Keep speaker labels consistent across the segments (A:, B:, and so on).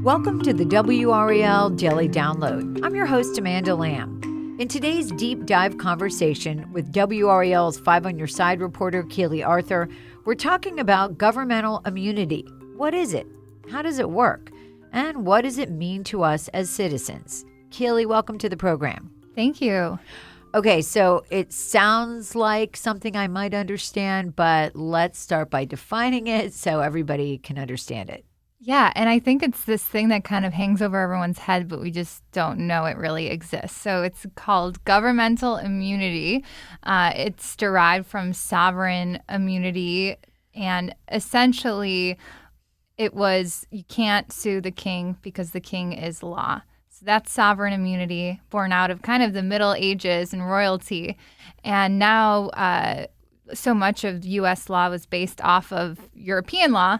A: Welcome to the WRAL Daily Download. I'm your host, Amanda Lamb. In today's deep dive conversation with WRAL's Five on Your Side reporter, Keely Arthur, we're talking about governmental immunity. What is it? How does it work? And what does it mean to us as citizens? Keely, welcome to the program.
B: Thank you.
A: Okay, so it sounds like something I might understand, but let's start by defining it so everybody can understand it.
B: Yeah, and I think it's this thing that kind of hangs over everyone's head, but we just don't know it really exists. So it's called governmental immunity. It's derived from sovereign immunity, and essentially it was you can't sue the king because the king is law. So that's sovereign immunity, born out of kind of the Middle Ages and royalty. And now so much of U.S. law was based off of European law.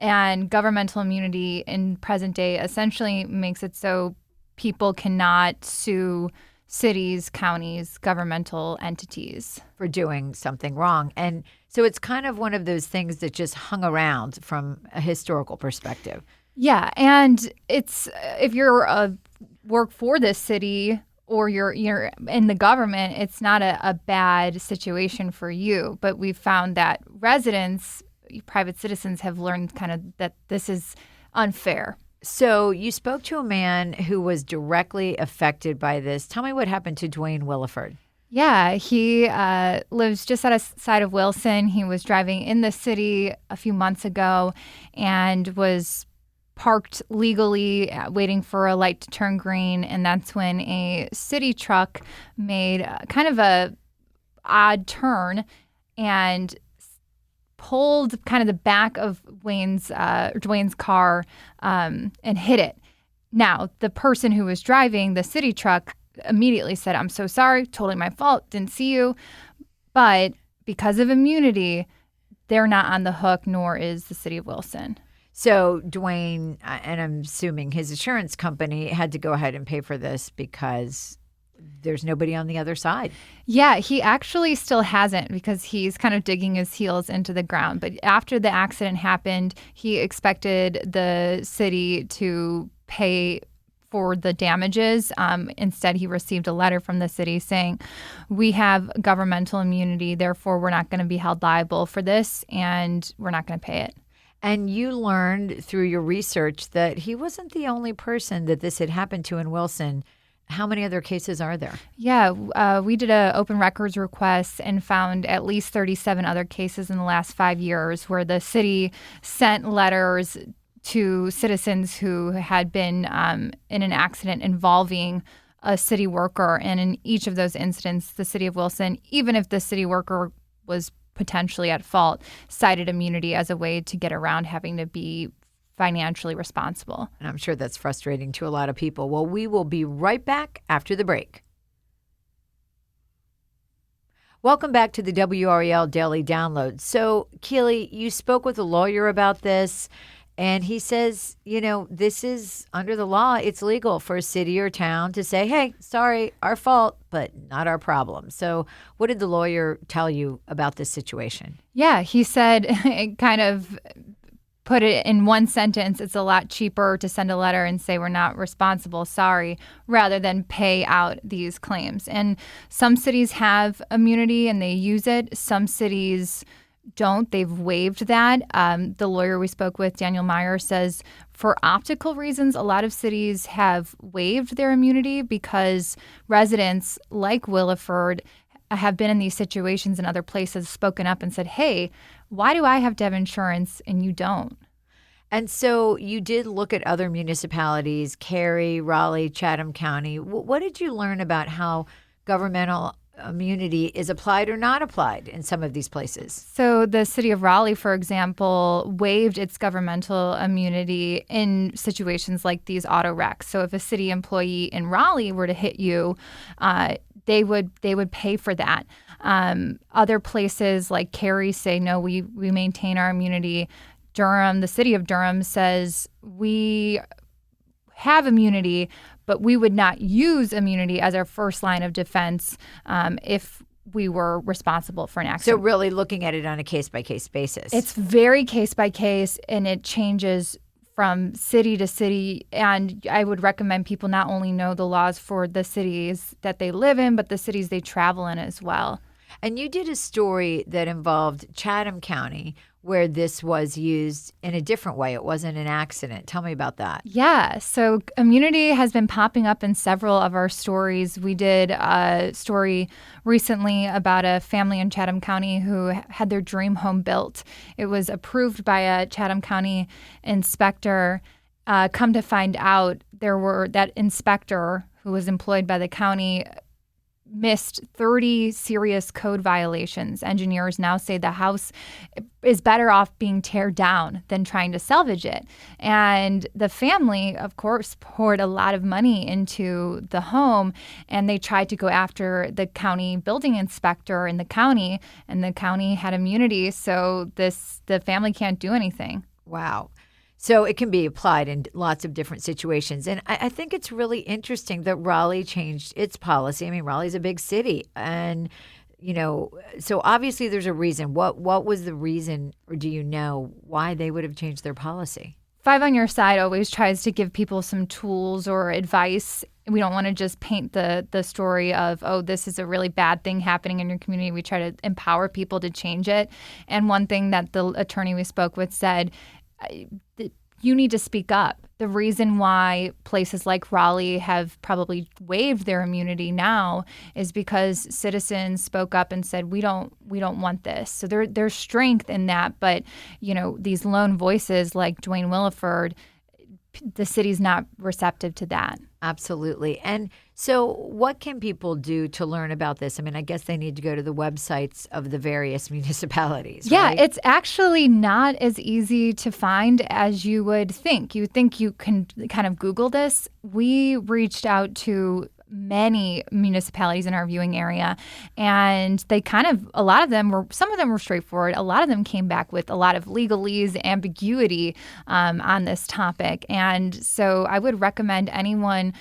B: And governmental immunity in present day essentially makes it so people cannot sue cities, counties, governmental entities
A: For doing something wrong. And so it's kind of one of those things that just hung around from a historical perspective.
B: Yeah, and it's if you're work for this city or you're in the government, it's not a bad situation for you. But we've found that residents, private citizens, have learned kind of that this is unfair.
A: So you spoke to a man who was directly affected by this. Tell me what happened to Dwayne Williford.
B: Yeah, he lives just outside of Wilson. He was driving in the city a few months ago and was parked legally waiting for a light to turn green. And that's when a city truck made kind of a odd turn and pulled kind of the back of Dwayne's car and hit it. Now, the person who was driving the city truck immediately said, "I'm so sorry, totally my fault, didn't see you." But because of immunity, they're not on the hook, nor is the city of Wilson.
A: So Dwayne, and I'm assuming his insurance company, had to go ahead and pay for this because there's nobody on the other side.
B: Yeah, he actually still hasn't because he's kind of digging his heels into the ground. But after the accident happened, he expected the city to pay for the damages. Instead, he received a letter from the city saying, "We have governmental immunity, therefore we're not going to be held liable for this, and we're not going to pay it."
A: And you learned through your research that he wasn't the only person that this had happened to in Wilson. How many other cases are there?
B: Yeah, we did an open records request and found at least 37 other cases in the last 5 years where the city sent letters to citizens who had been in an accident involving a city worker. And in each of those incidents, the city of Wilson, even if the city worker was potentially at fault, cited immunity as a way to get around having to be financially responsible.
A: And I'm sure that's frustrating to a lot of people. Well, we will be right back after the break. Welcome back to the WRAL Daily Download. So, Keely, you spoke with a lawyer about this, and he says, this is under the law. It's legal for a city or town to say, "Hey, sorry, our fault, but not our problem." So what did the lawyer tell you about this situation?
B: Yeah, he said it kind of put it in one sentence, it's a lot cheaper to send a letter and say we're not responsible, sorry, rather than pay out these claims. And some cities have immunity and they use it. Some cities don't. They've waived that. The lawyer we spoke with, Daniel Meyer, says for optical reasons, a lot of cities have waived their immunity because residents like Williford have been in these situations in other places, spoken up and said, "Hey, why do I have to have insurance and you don't?"
A: And so you did look at other municipalities, Cary, Raleigh, Chatham County. What did you learn about how governmental immunity is applied or not applied in some of these places?
B: So the city of Raleigh, for example, waived its governmental immunity in situations like these auto wrecks. So if a city employee in Raleigh were to hit you, they would pay for that. Other places like Cary say, no, we maintain our immunity. Durham, the city of Durham says we have immunity, but we would not use immunity as our first line of defense if we were responsible for an accident.
A: So really looking at it on a case-by-case basis.
B: It's very case-by-case, and it changes from city to city. And I would recommend people not only know the laws for the cities that they live in, but the cities they travel in as well.
A: And you did a story that involved Chatham County where this was used in a different way. It wasn't an accident. Tell me about that.
B: Yeah. So immunity has been popping up in several of our stories. We did a story recently about a family in Chatham County who had their dream home built. It was approved by a Chatham County inspector. Come to find out, that inspector who was employed by the county missed 30 serious code violations. Engineers now say the house is better off being teared down than trying to salvage it. And the family, of course, poured a lot of money into the home, and they tried to go after the county building inspector in the county, and the county had immunity, so the family can't do anything.
A: Wow. So it can be applied in lots of different situations. And I think it's really interesting that Raleigh changed its policy. I mean, Raleigh's a big city. And, so obviously there's a reason. What was the reason, or do you know why they would have changed their policy?
B: Five on Your Side always tries to give people some tools or advice. We don't want to just paint the story of, oh, this is a really bad thing happening in your community. We try to empower people to change it. And one thing that the attorney we spoke with said, you need to speak up. The reason why places like Raleigh have probably waived their immunity now is because citizens spoke up and said, we don't want this. So there's strength in that. But, these lone voices like Dwayne Williford, the city's not receptive to that.
A: Absolutely. And so what can people do to learn about this? I mean, I guess they need to go to the websites of the various municipalities.
B: Yeah,
A: right?
B: It's actually not as easy to find as you would think. You think you can kind of Google this. We reached out to many municipalities in our viewing area, and some of them were straightforward. A lot of them came back with a lot of legalese, ambiguity on this topic. And so I would recommend anyone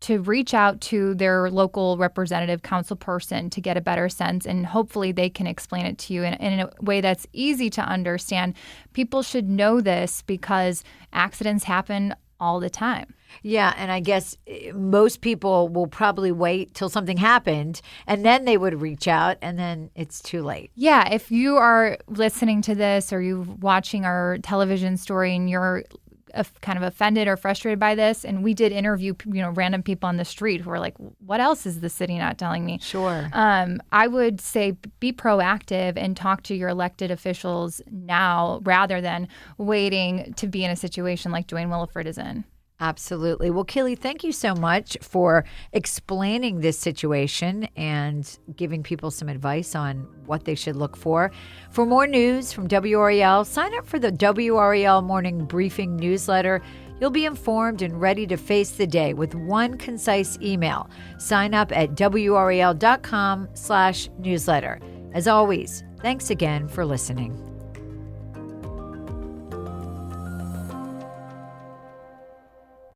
B: to reach out to their local representative council person to get a better sense, and hopefully they can explain it to you in a way that's easy to understand. People should know this because accidents happen all the time.
A: Yeah, and I guess most people will probably wait till something happened, and then they would reach out, and then it's too late.
B: Yeah, if you are listening to this or you're watching our television story and you're kind of offended or frustrated by this, and we did interview random people on the street who are like, what else is the city not telling me?
A: Sure.
B: I would say be proactive and talk to your elected officials now rather than waiting to be in a situation like Dwayne Williford is in.
A: Absolutely. Well, Keely, thank you so much for explaining this situation and giving people some advice on what they should look for. For more news from WRAL, sign up for the WRAL Morning Briefing newsletter. You'll be informed and ready to face the day with one concise email. Sign up at WRAL.com/newsletter. As always, thanks again for listening.